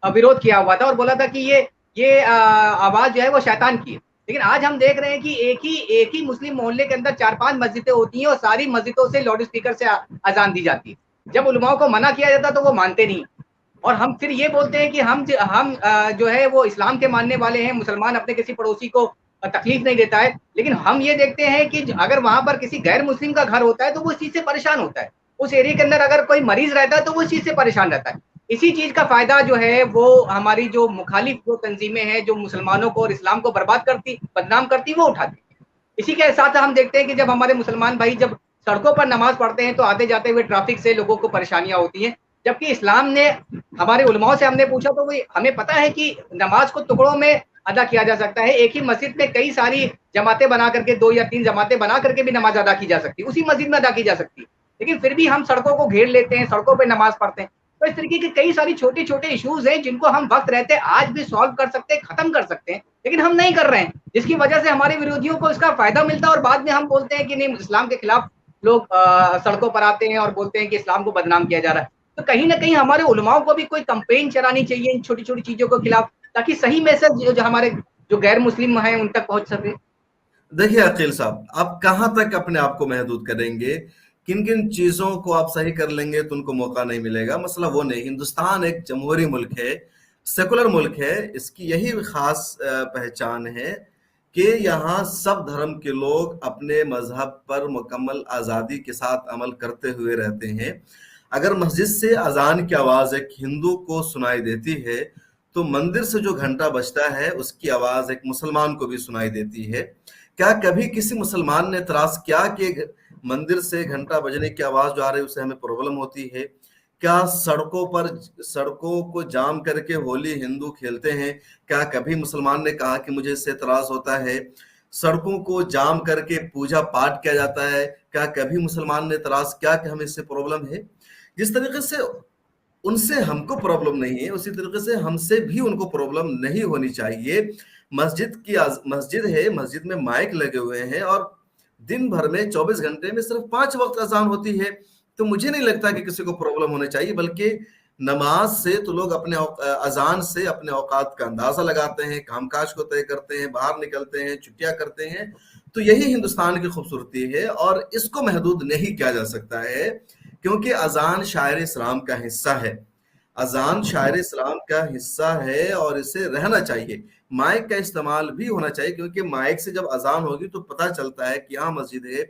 विरोध किया हुआ था और बोला था कि ये आवाज जो है वो शैतान की है। लेकिन आज हम देख रहे हैं कि एक ही मुस्लिम मोहल्ले के अंदर 4-5 मस्जिदें होती हैं और सारी मस्जिदों से लाउड स्पीकर से अजान दी जाती है। जब उलमाओं को मना किया जाता तो वो मानते नहीं, और हम फिर ये बोलते हैं कि हम जो है वो इस्लाम के मानने वाले हैं, मुसलमान अपने किसी पड़ोसी को तकलीफ नहीं देता है। लेकिन हम ये देखते हैं कि अगर वहां पर किसी गैर मुस्लिम का घर होता है तो वो इस चीज से परेशान होता है। उस एरिया के अंदर अगर कोई मरीज रहता है तो वो इस चीज से परेशान रहता है। इसी चीज का फायदा जो है वो हमारी जो मुखालिफ जो तंजीमें हैं, जो मुसलमानों को और इस्लाम को बदनाम करती, वो उठाती। इसी के साथ हम देखते हैं कि जब हमारे मुसलमान भाई जब सड़कों पर नमाज पढ़ते हैं तो आते जाते हुए ट्रैफिक से लोगों को परेशानियां होती हैं। जबकि इस्लाम ने, हमारे उलमाओं से हमने पूछा तो हमें पता है कि नमाज को टुकड़ों में अदा किया जा सकता है। एक ही मस्जिद में कई सारी जमातें बना करके, 2 या 3 जमातें बना करके भी नमाज अदा की जा सकती है, उसी मस्जिद में अदा की जा सकती है। लेकिन फिर भी हम सड़कों को घेर लेते हैं, सड़कों पर नमाज पढ़ते हैं। तो इस तरीके के कई सारी छोटे छोटे इश्यूज हैं जिनको हम वक्त रहते आज भी सॉल्व कर सकते हैं, खत्म कर सकते हैं, लेकिन हम नहीं कर रहे हैं, जिसकी वजह से हमारे विरोधियों को इसका फायदा मिलता है और बाद में हम बोलते हैं कि नहीं, इस्लाम के खिलाफ लोग सड़कों पर आते हैं और बोलते हैं कि इस्लाम को बदनाम किया जा रहा है। तो कहीं ना कहीं हमारे उलमाओं को भी कोई कंपेन चलानी चाहिए इन छोटी छोटी चीजों के खिलाफ, ताकि सही मैसेज जो हमारे जो गैर मुस्लिम हैं उन तक पहुंच सके। देखिए अकील साहब, आप कहां तक अपने आप को महदूद करेंगे, किन किन चीजों को आप सही कर लेंगे तो उनको मौका नहीं मिलेगा। मसला वो नहीं, हिंदुस्तान एक जमहूरी मुल्क है, सेकुलर मुल्क है। इसकी यही खास पहचान है कि यहाँ सब धर्म के लोग अपने मजहब पर मुकम्मल आज़ादी के साथ अमल करते हुए रहते हैं। अगर मस्जिद से अजान की आवाज़ एक हिंदू को सुनाई देती है तो मंदिर से जो घंटा बजता है उसकी आवाज़ एक मुसलमान को भी सुनाई देती है। क्या कभी किसी मुसलमान ने इतराज़ किया कि मंदिर से घंटा बजने की आवाज़ जो आ रही है उससे हमें प्रॉब्लम होती है? क्या सड़कों को जाम करके होली हिंदू खेलते हैं, क्या कभी मुसलमान ने कहा कि मुझे इससे इतराज होता है? सड़कों को जाम करके पूजा पाठ किया जाता है, क्या कभी मुसलमान ने इतराज किया कि हमें इससे प्रॉब्लम है? जिस तरीके से उनसे हमको प्रॉब्लम नहीं है उसी तरीके से हमसे भी उनको प्रॉब्लम नहीं होनी चाहिए। मस्जिद है, मस्जिद में माइक लगे हुए हैं और दिन भर में 24 घंटे में सिर्फ 5 वक्त अजान होती है। तो मुझे नहीं लगता कि किसी को प्रॉब्लम होनी चाहिए, बल्कि नमाज से तो लोग अपने अजान से अपने औकात का अंदाजा लगाते हैं, कामकाज को तय करते हैं, बाहर निकलते हैं, छुट्टियां करते हैं। तो यही हिंदुस्तान की खूबसूरती है और इसको महदूद नहीं किया जा सकता है, क्योंकि अजान शायर इस्लाम का हिस्सा है। अजान शायर इस्लाम का हिस्सा है और इसे रहना चाहिए। माइक का इस्तेमाल भी होना चाहिए, क्योंकि माइक से जब अजान होगी तो पता चलता है कि यहाँ मस्जिद है,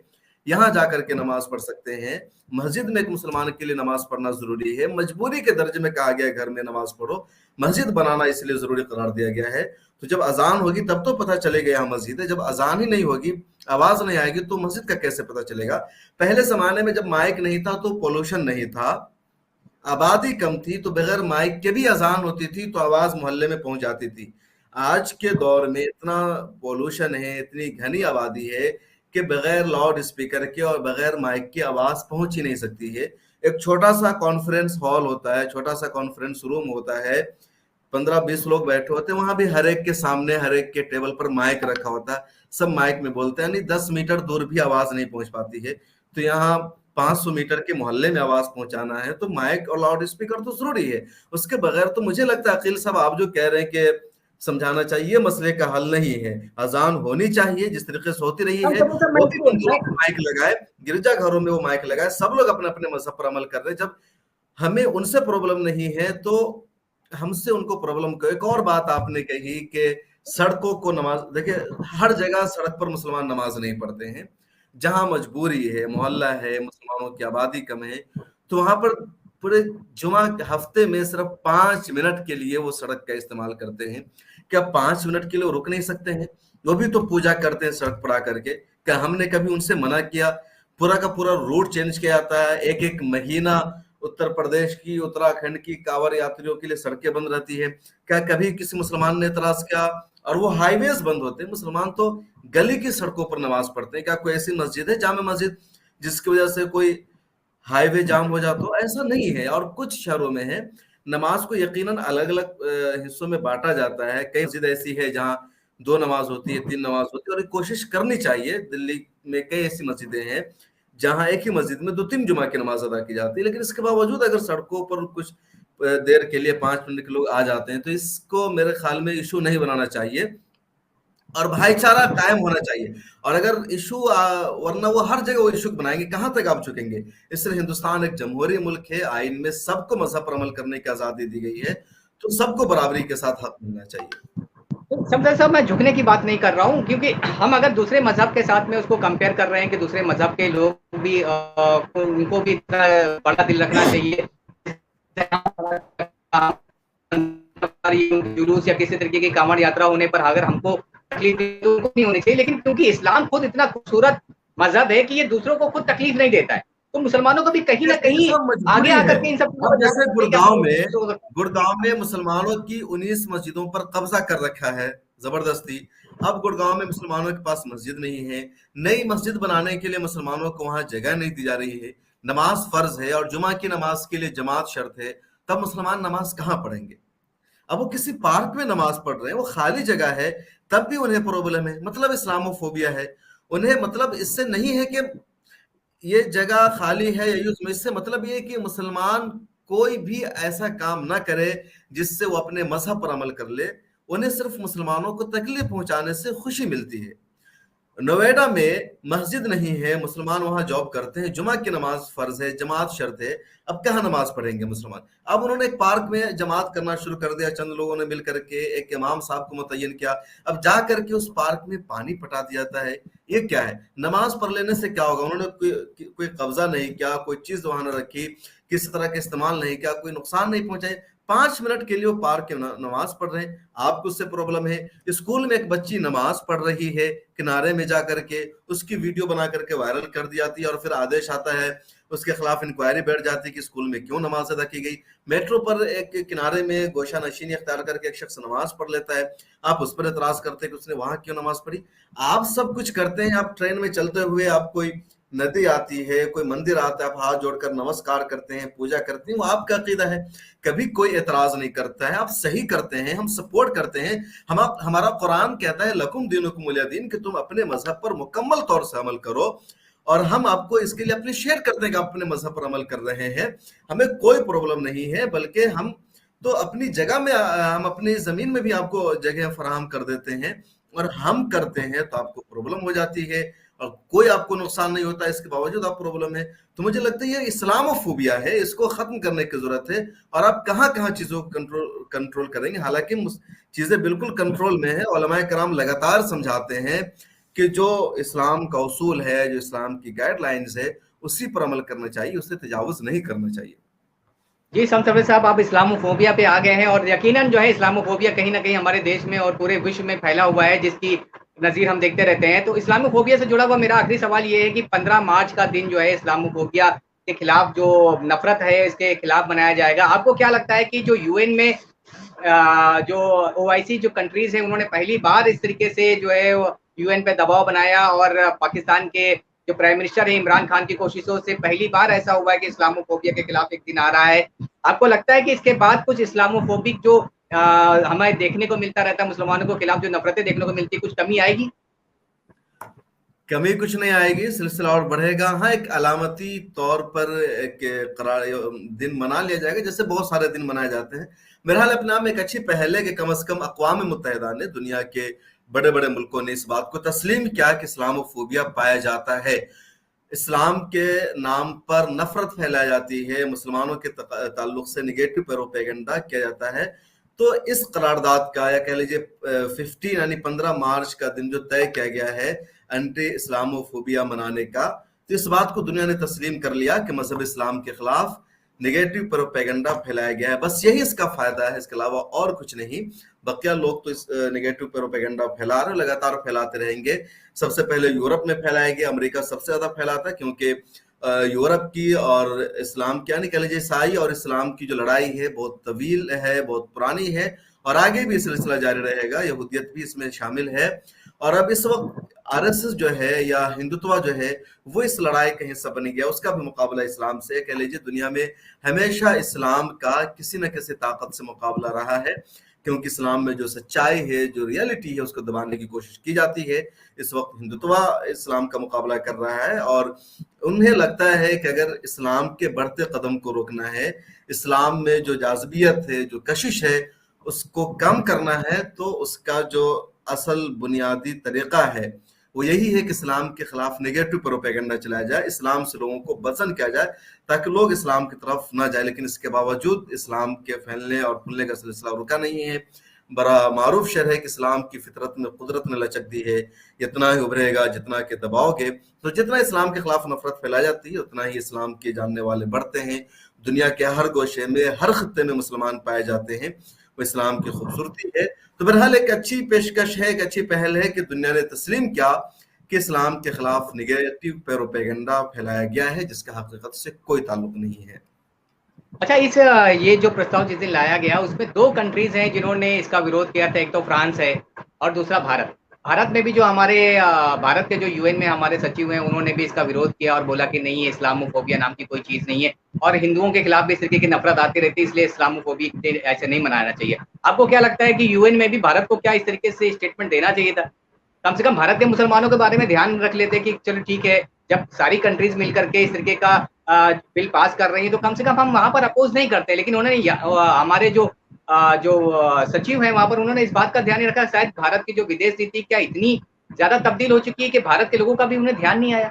यहाँ जा करके नमाज पढ़ सकते हैं। मस्जिद में एक मुसलमान के लिए नमाज पढ़ना जरूरी है, मजबूरी के दर्जे में कहा गया है घर में नमाज पढ़ो, मस्जिद बनाना इसलिए जरूरी करार दिया गया है। तो जब अजान होगी तब तो पता चलेगा यहाँ मस्जिद है, जब अजान ही नहीं होगी, आवाज नहीं आएगी, तो मस्जिद का कैसे पता चलेगा। पहले जमाने में जब माइक नहीं था तो पोल्यूशन नहीं था, आबादी कम थी, तो बगैर माइक के भी अजान होती थी तो आवाज मोहल्ले में पहुंच जाती थी। आज के दौर में इतना पोल्यूशन है, इतनी घनी आबादी है कि बगैर लाउड स्पीकर के और बगैर माइक की आवाज पहुंच ही नहीं सकती है। एक छोटा सा कॉन्फ्रेंस हॉल होता है, छोटा सा कॉन्फ्रेंस रूम होता है, 15-20 लोग बैठे होते हैं, वहां भी हर एक के सामने हर एक के टेबल पर माइक रखा होता है, सब माइक में बोलते हैं, नहीं 10 मीटर दूर भी आवाज नहीं पहुंच पाती है। तो यहाँ 500 मीटर के मोहल्ले में आवाज पहुंचाना है तो माइक और लाउड स्पीकर तो जरूरी है। उसके बगैर तो मुझे लगता है अकील साहब आप जो कह रहे हैं कि समझाना चाहिए, मसले का हल नहीं है। अजान होनी चाहिए जिस तरीके से होती रही है, वो भी मंदिरों में माइक लगाए, गिरजा घरों में वो माइक लगाए, सब लोग अपने अपने मजहब पर अमल कर रहे हैं। जब हमें उनसे प्रॉब्लम नहीं है तो हमसे उनको प्रॉब्लम क्यों। एक और बात आपने कही कि सड़कों को नमाज, देखिए हर जगह सड़क पर मुसलमान नमाज नहीं पढ़ते हैं, जहां मजबूरी है, मोहल्ला है, मुसलमानों की आबादी कम है, तो वहां पर पूरे जुमा हफ्ते में सिर्फ 5 मिनट के लिए वो सड़क का इस्तेमाल करते हैं। क्या 5 मिनट के लिए रुक नहीं सकते हैं? वो भी तो पूजा करते हैं सड़क पर आकर के, क्या हमने कभी उनसे मना किया? पूरा का पूरा रूट चेंज किया जाता है, एक एक महीना उत्तर प्रदेश की, उत्तराखंड की कांवड़ यात्रियों के लिए सड़कें बंद रहती है। क्या कभी किसी मुसलमान ने एतराज किया? और वो हाईवेज बंद होते हैं, मुसलमान तो गली की सड़कों पर नमाज पढ़ते हैं। क्या कोई ऐसी मस्जिद है, जामे मस्जिद, जिसकी वजह से कोई हाईवे जाम हो जाता हो? ऐसा नहीं है। और कुछ शहरों में है नमाज को यकीनन अलग अलग हिस्सों में बांटा जाता है। कई मस्जिद ऐसी है जहाँ 2 नमाज होती है, 3 नमाज होती है, और कोशिश करनी चाहिए। दिल्ली में कई ऐसी मस्जिदें हैं जहां एक ही मस्जिद में 2-3 जुमा की नमाज अदा की जाती है। लेकिन इसके बावजूद अगर सड़कों पर कुछ देर के लिए 5 मिनट के लोग आ जाते हैं तो इसको मेरे ख्याल में इशू नहीं बनाना चाहिए और भाईचारा कायम होना चाहिए। और अगर इशू वरना वो हर जगह वो इशू बनाएंगे, कहां तक आप झुकेंगे। इसलिए हिंदुस्तान एक जमहूरी मुल्क है, आइन में सबको मजहब पर अमल करने की आजादी दी गई है, तो सबको बराबरी के साथ हक मिलना चाहिए। समझा साहब, मैं झुकने की बात नहीं कर रहा हूँ, क्योंकि हम अगर दूसरे मजहब के साथ में उसको कंपेयर कर रहे हैं कि दूसरे मजहब के लोग भी उनको भी इतना बड़ा दिल रखना चाहिए, जुलूस या किसी तरीके की कांवड़ यात्रा होने पर अगर हमको तकलीफ तो उनको नहीं होनी चाहिए। लेकिन क्योंकि इस्लाम खुद इतना खूबसूरत मजहब है कि ये दूसरों को खुद तकलीफ नहीं देता है, तो मुसलमानों को भी कहीं ना कहीं आगे आकर के इन सब अब जैसे गुड़गांव में मुसलमानों की 19 मस्जिदों पर कब्जा कर रखा है जबरदस्ती। अब गुड़गांव में मुसलमानों के पास मस्जिद नहीं है, नई मस्जिद बनाने के लिए मुसलमानों को वहां जगह नहीं दी जा रही है, नमाज फर्ज है और जुमा की नमाज के लिए जमात शर्त है, तब मुसलमान नमाज कहाँ पढ़ेंगे। अब वो किसी पार्क में नमाज पढ़ रहे हैं, वो खाली जगह है, तब भी उन्हें प्रॉब्लम है। मतलब इस्लामोफोबिया है उन्हें। मतलब इससे नहीं है कि ये जगह खाली है या यूज में, इससे मतलब ये कि मुसलमान कोई भी ऐसा काम ना करे जिससे वो अपने मजहब पर अमल कर ले। उन्हें सिर्फ मुसलमानों को तकलीफ पहुंचाने से खुशी मिलती है। नोएडा में मस्जिद नहीं है, मुसलमान वहां जॉब करते हैं, जुमा की नमाज फर्ज है, जमात शर्त है, अब कहाँ नमाज पढ़ेंगे मुसलमान। अब उन्होंने एक पार्क में जमात करना शुरू कर दिया, चंद लोगों ने मिल करके एक इमाम साहब को मुतय्यन किया, अब जा करके उस पार्क में पानी पटा दिया जाता है। ये क्या है? नमाज पढ़ लेने से क्या होगा? उन्होंने कोई कब्जा नहीं किया, कोई चीज वहां न रखी, किसी तरह के इस्तेमाल नहीं किया, कोई नुकसान नहीं पहुंचाए, 5 मिनट के लिए वो पार्क के नमाज पढ़ रहे हैं। आपको उससे प्रॉब्लम है? स्कूल में एक बच्ची नमाज पढ़ रही है, किनारे में जाकर के उसकी वीडियो बना करके वायरल कर दी जाती है और फिर आदेश आता है, उसके खिलाफ इंक्वायरी बैठ जाती है कि स्कूल में क्यों नमाज अदा की गई। मेट्रो पर एक किनारे में गोशा नशीनी अख्तियार करके एक शख्स नमाज पढ़ लेता है, आप उस पर एतराज करते हैं कि उसने वहां क्यों नमाज पढ़ी। आप सब कुछ करते हैं, आप ट्रेन में चलते हुए आप कोई नदी आती है, कोई मंदिर आता है, आप हाथ जोड़कर नमस्कार करते हैं, पूजा करते हैं, वो आपका अकीदा है, कभी कोई एतराज नहीं करता है। आप सही करते हैं, हम सपोर्ट करते हैं। हमारा कुरान कहता है लकुम दीनुकुम वलिय दीन, कि तुम अपने मजहब पर मुकम्मल तौर से अमल करो, और हम आपको इसके लिए अप्रिशिएट करते हैं कि आप अपने मजहब पर अमल कर रहे हैं। हमें कोई प्रॉब्लम नहीं है, बल्कि हम तो अपनी जगह में, हम अपनी जमीन में भी आपको जगह फराहम कर देते हैं, और हम करते हैं तो आपको प्रॉब्लम हो जाती है और कोई आपको नुकसान नहीं होता, इसके बावजूद आप प्रॉब्लम है। तो मुझे लगता है ये इस्लामोफोबिया है, इसको खत्म करने की जरूरत है। और आप कहाँ कहाँ चीजों को कंट्रोल करेंगे? हालांकि चीजें बिल्कुल कंट्रोल में है, उलमाए कराम लगातार समझाते हैं کہ جو اسلام کا اصول ہے, جو اسلام کی گائیڈ لائنز ہے, اسی پر عمل کرنا چاہیے, اس سے تجاوز نہیں کرنا چاہیے. جی سمسفر صاحب، آپ اسلاموفوبیا پہ آ گئے ہیں، اور یقیناً جو ہے اسلاموفوبیا کہیں نہ کہیں ہمارے دیش میں اور پورے وشو میں پھیلا ہوا ہے، جس کی نظیر ہم دیکھتے رہتے ہیں. تو اسلاموفوبیا سے جڑا ہوا میرا آخری سوال یہ ہے کہ 15 مارچ کا دن جو ہے اسلاموفوبیا کے خلاف جو نفرت ہے اس کے خلاف منایا جائے گا. آپ کو کیا لگتا ہے کہ جو یو این میں جو او آئی سی جو کنٹریز ہیں انہوں نے پہلی بار اس طریقے سے جو ہے یو این پہ دباؤ بنایا، اور پاکستان کے جو پرائم منسٹر ہے عمران خان کی کوششوں سے پہلی بار ایسا ہوا ہے کہ اسلاموفوبیا کے خلاف ایک دن آ رہا ہے. آپ کو لگتا ہے کہ اس کے بعد کچھ اسلاموفوبک جو ہمیں دیکھنے کو ملتا رہتا ہے، مسلمانوں کے خلاف جو نفرتیں دیکھنے کو ملتی، کچھ کمی آئے گی؟ کمی کچھ نہیں آئے گی، سلسلہ اور بڑھے گا. ہاں ایک علامتی طور پر ایک دن منا لیا جائے گا، جیسے بہت سارے دن منائے جاتے ہیں. بہرحال اپنے آپ میں ایک اچھی پہل ہے کہ کم از کم اقوام متحدہ نے، دنیا کے بڑے بڑے ملکوں نے اس بات کو تسلیم کیا کہ اسلاموفوبیا پایا جاتا ہے، اسلام کے نام پر نفرت پھیلائی جاتی ہے، مسلمانوں کے تعلق سے نگیٹو پروپیگنڈا کیا جاتا ہے. تو اس قرارداد کا، یا کہہ لیجیے 15 یعنی 15 مارچ کا دن جو طے کیا گیا ہے اینٹی اسلاموفوبیا منانے کا، تو اس بات کو دنیا نے تسلیم کر لیا کہ مذہب اسلام کے خلاف نگیٹو پروپیگنڈا پھیلایا گیا ہے. بس یہی اس کا فائدہ ہے، اس کے علاوہ اور کچھ نہیں. بقیہ لوگ تو اس نگیٹو پروپیگنڈا پھیلا رہے، لگاتار پھیلاتے رہیں گے. سب سے پہلے یورپ میں پھیلایا گیا، امریکہ سب سے زیادہ پھیلاتا ہے، کیونکہ یورپ کی اور اسلام کی، یعنی کہہ لیجیے عیسائی اور اسلام کی جو لڑائی ہے بہت طویل ہے، بہت پرانی ہے، اور آگے بھی سلسلہ جاری رہے گا. یہودیت بھی اس میں شامل ہے. اور اب اس وقت آر ایس ایس جو ہے یا ہندوتوا جو ہے وہ اس لڑائی کا حصہ بن گیا، اس کا بھی مقابلہ اسلام سے. کہہ لیجیے دنیا میں ہمیشہ اسلام کا کسی نہ کسی طاقت سے مقابلہ رہا ہے، کیونکہ اسلام میں جو سچائی ہے، جو ریالٹی ہے، اس کو دبانے کی کوشش کی جاتی ہے. اس وقت ہندوتوا اسلام کا مقابلہ کر رہا ہے، اور انہیں لگتا ہے کہ اگر اسلام کے بڑھتے قدم کو روکنا ہے، اسلام میں جو جاذبیت ہے، جو کشش ہے، اس کو کم کرنا ہے، تو اس کا جو اصل بنیادی طریقہ ہے وہ یہی ہے کہ اسلام کے خلاف نگیٹو پروپیگنڈا چلایا جائے، اسلام سے لوگوں کو بسن کیا جائے تاکہ لوگ اسلام کی طرف نہ جائے. لیکن اس کے باوجود اسلام کے پھیلنے اور پھولنے کا سلسلہ رکا نہیں ہے. بڑا معروف شعر ہے کہ اسلام کی فطرت میں قدرت نے لچک دی ہے، اتنا ہی ابھرے گا جتنا کہ دباؤ گے. تو جتنا اسلام کے خلاف نفرت پھیلائی جاتی ہے، اتنا ہی اسلام کے جاننے والے بڑھتے ہیں. دنیا کے ہر گوشے میں، ہر خطے میں مسلمان پائے جاتے ہیں. وہ اسلام کی خوبصورتی ہے. تو بہرحال ایک اچھی پیشکش ہے، ایک اچھی پہل ہے کہ دنیا نے تسلیم کیا کہ اسلام کے خلاف نگیٹو پروپیگنڈا پھیلایا گیا ہے، جس کا حقیقت سے کوئی تعلق نہیں ہے. اچھا، یہ جو پرستاؤ جس دن لایا گیا اس میں 2 کنٹریز ہیں جنہوں نے اس کا وروଧ کیا تھا. ایک تو فرانس ہے اور دوسرا بھارت. بھارت میں بھی جو ہمارے بھارت کے جو یو این میں ہمارے سچیو ہیں، انہوں نے بھی اس کا وروଧ کیا اور بولا کہ نہیں، اسلاموفوبیا نام کی کوئی چیز نہیں ہے، اور ہندوؤں کے خلاف بھی اس طریقے کی نفرت آتی رہتی ہے، اس لیے اسلاموفوبیا ایسے نہیں منانا چاہیے. آپ کو کیا لگتا ہے کہ یو این میں بھی بھارت کو کیا اس طریقے سے اسٹیٹمنٹ دینا چاہیے تھا؟ کم سے کم بھارت کے مسلمانوں کے بارے میں دھیان رکھ لیتے کہ چلو ٹھیک ہے، جب ساری کنٹریز مل کر کے اس طریقے کا بل پاس کر رہی ہیں تو کم سے کم ہم وہاں پر اپوز نہیں کرتے. لیکن انہوں نے ہمارے جو سچیو ہیں وہاں پر انہوں نے اس بات کا دھیان نہیں رکھا. شاید بھارت کی جو ودیش نیتی کیا اتنی زیادہ تبدیل ہو چکی ہے کہ بھارت کے لوگوں کا بھی انہیں دھیان نہیں آیا.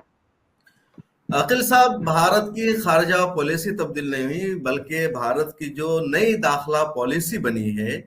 عاقل صاحب، بھارت کی خارجہ پالیسی تبدیل نہیں ہوئی، بلکہ بھارت کی جو نئی داخلہ پالیسی بنی ہے،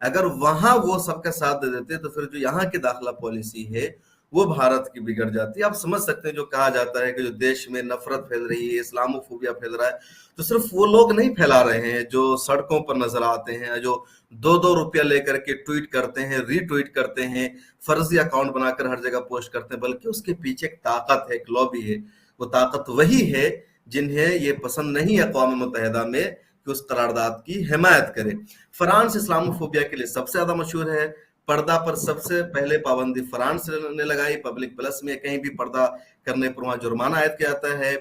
اگر وہاں وہ سب کا ساتھ دے دیتے تو پھر جو یہاں کی داخلہ پالیسی ہے وہ بھارت کی بگڑ جاتی ہے. آپ سمجھ سکتے ہیں جو کہا جاتا ہے کہ جو دیش میں نفرت پھیل رہی ہے، اسلاموفوبیا پھیل رہا ہے، تو صرف وہ لوگ نہیں پھیلا رہے ہیں جو سڑکوں پر نظر آتے ہیں، جو 2 روپیہ لے کر کے ٹویٹ کرتے ہیں، ری ٹویٹ کرتے ہیں، فرضی اکاؤنٹ بنا کر ہر جگہ پوسٹ کرتے ہیں، بلکہ اس کے پیچھے ایک طاقت ہے، ایک لابی ہے. وہ طاقت وہی ہے جنہیں یہ پسند نہیں اقوام متحدہ میں کہ اس قرارداد کی حمایت کرے. فرانس اسلاموفوبیا کے لیے سب سے زیادہ مشہور ہے. پردہ پر سب سے پہلے پابندی فرانس نے لگائی. پبلک پلس میں کہیں بھی پردہ کرنے پر وہاں جرمانہ عائد کیا جاتا ہے.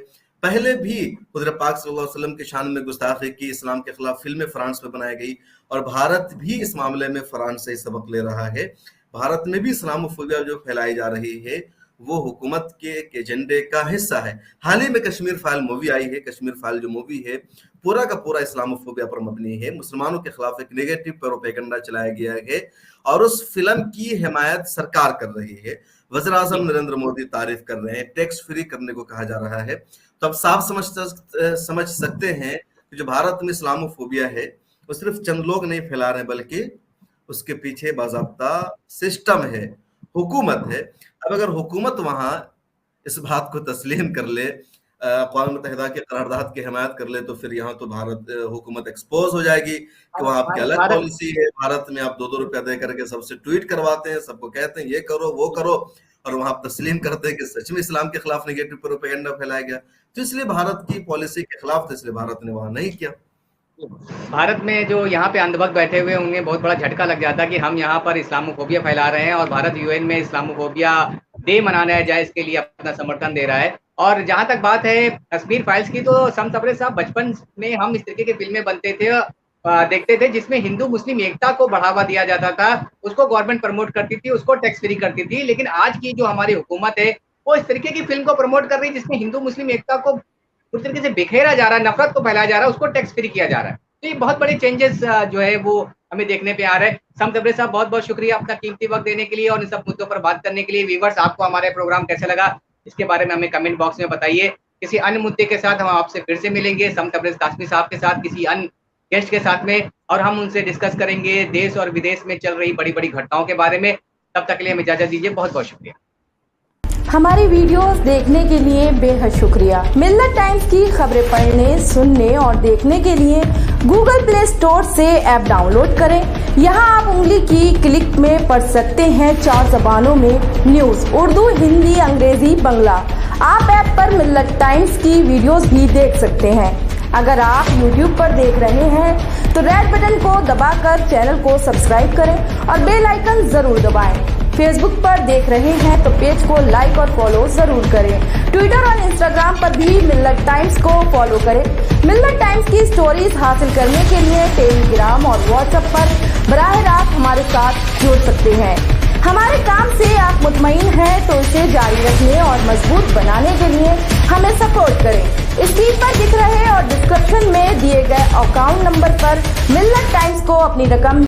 پہلے بھی حضرت پاک صلی اللہ علیہ وسلم کے شان میں گستاخی کی، اسلام کے خلاف فلمیں فرانس میں بنائی گئی، اور بھارت بھی اس معاملے میں فرانس سے ہی سبق لے رہا ہے. بھارت میں بھی اسلاموفوبیا جو پھیلائی جا رہی ہے وہ حکومت کے ایک ایجنڈے کا حصہ ہے. حال ہی میں کشمیر فائل مووی آئی ہے. کشمیر فائل جو مووی ہے پورا کا پورا اسلاموفوبیا پر مبنی ہے. مسلمانوں کے خلاف ایک نیگیٹو پروپیگنڈا چلایا گیا ہے، اور اس فلم کی حمایت سرکار کر رہی ہے. وزیر اعظم نریندر مودی تعریف کر رہے ہیں، ٹیکس فری کرنے کو کہا جا رہا ہے. تو اب صاف سمجھ سکتے ہیں کہ جو بھارت میں اسلاموفوبیا ہے وہ صرف چند لوگ نہیں پھیلا رہے ہیں، بلکہ اس کے پیچھے باضابطہ سسٹم ہے. हुकूमत है। अब अगर हुकूमत वहां इस बात को तस्लीम कर ले, अक़वाम मुत्तहिदा की करारदाद की हिमायत कर ले, तो फिर यहाँ तो भारत हुकूमत एक्सपोज हो जाएगी कि वहाँ आपकी अलग पॉलिसी है। भारत में आप 2-2 रुपया दे करके सबसे ट्वीट करवाते हैं, सबको कहते हैं ये करो वो करो, और वहां तस्लीम करते हैं कि सच में इस्लाम के खिलाफ नेगेटिव प्रोपेगेंडा फैलाया गया। तो इसलिए भारत की पॉलिसी के खिलाफ था, इसलिए भारत ने वहां नहीं किया। भारत में जो यहाँ पे अंधभक्त बैठे हुए उन्हें बहुत बड़ा झटका लग जाता कि हम यहाँ पर इस्लामोफोबिया फैला रहे हैं और भारत यूएन में इस्लामोफोबिया डे मनाना है जाए, इसके लिए अपना समर्थन दे रहा है। और जहाँ तक बात है कश्मीर फाइल्स की, तो शम्स तबरेज़ साहब, बचपन में हम इस तरीके की फिल्में बनते थे, देखते थे, जिसमें हिंदू मुस्लिम एकता को बढ़ावा दिया जाता था, उसको गवर्नमेंट प्रमोट करती थी, उसको टैक्स फ्री करती थी। लेकिन आज की जो हमारी हुकूमत है वो इस तरीके की फिल्म को प्रमोट कर रही है जिसमें हिंदू मुस्लिम एकता को उस तरीके से बिखेरा जा रहा है, नफरत को फैलाया जा रहा है, उसको टैक्स फ्री किया जा रहा है। तो ये बहुत बड़े चेंजेस जो है वो हमें देखने पे आ रहा है। शम्स तबरेज़ साहब, बहुत बहुत शुक्रिया अपना कीमती वक्त देने के लिए और इन सब मुद्दों पर बात करने के लिए। व्यूअर्स, आपको हमारा प्रोग्राम कैसे लगा इसके बारे में हमें कमेंट बॉक्स में बताइए। किसी अन्य मुद्दे के साथ हम आपसे फिर से मिलेंगे, शम्स तबरेज़ कासमी साहब के साथ, किसी अन्य गेस्ट के साथ में, और हम उनसे डिस्कस करेंगे देश और विदेश में चल रही बड़ी बड़ी घटनाओं के बारे में। तब तक के लिए हमें इजाजत दीजिए। बहुत बहुत शुक्रिया। हमारी वीडियोस देखने के लिए बेहद शुक्रिया। मिल्लत टाइम्स की खबरें पढ़ने, सुनने और देखने के लिए गूगल प्ले स्टोर से ऐप डाउनलोड करें। यहां आप उंगली की क्लिक में पढ़ सकते हैं 4 जबानों में न्यूज़, उर्दू, हिंदी, अंग्रेजी, बांग्ला। आप ऐप पर मिल्लत टाइम्स की वीडियोस भी देख सकते हैं। अगर आप YouTube पर देख रहे हैं तो रेड बटन को दबाकर चैनल को सब्सक्राइब करें और बेल आइकन जरूर दबाएं। फेसबुक पर देख रहे हैं तो पेज को लाइक और फॉलो जरूर करें। ट्विटर और इंस्टाग्राम पर भी मिल्लत टाइम्स को फॉलो करें। मिल्लत टाइम्स की स्टोरीज हासिल करने के लिए टेलीग्राम और व्हाट्सएप पर बराह रास्त हमारे साथ जुड़ सकते हैं। हमारे काम से आप मुतमईन हैं तो इसे जारी रखने और मजबूत बनाने के लिए हमें सपोर्ट करें। स्क्रीन पर दिख रहे और डिस्क्रिप्शन में दिए गए अकाउंट नंबर पर मिल्लत टाइम्स को अपनी रकम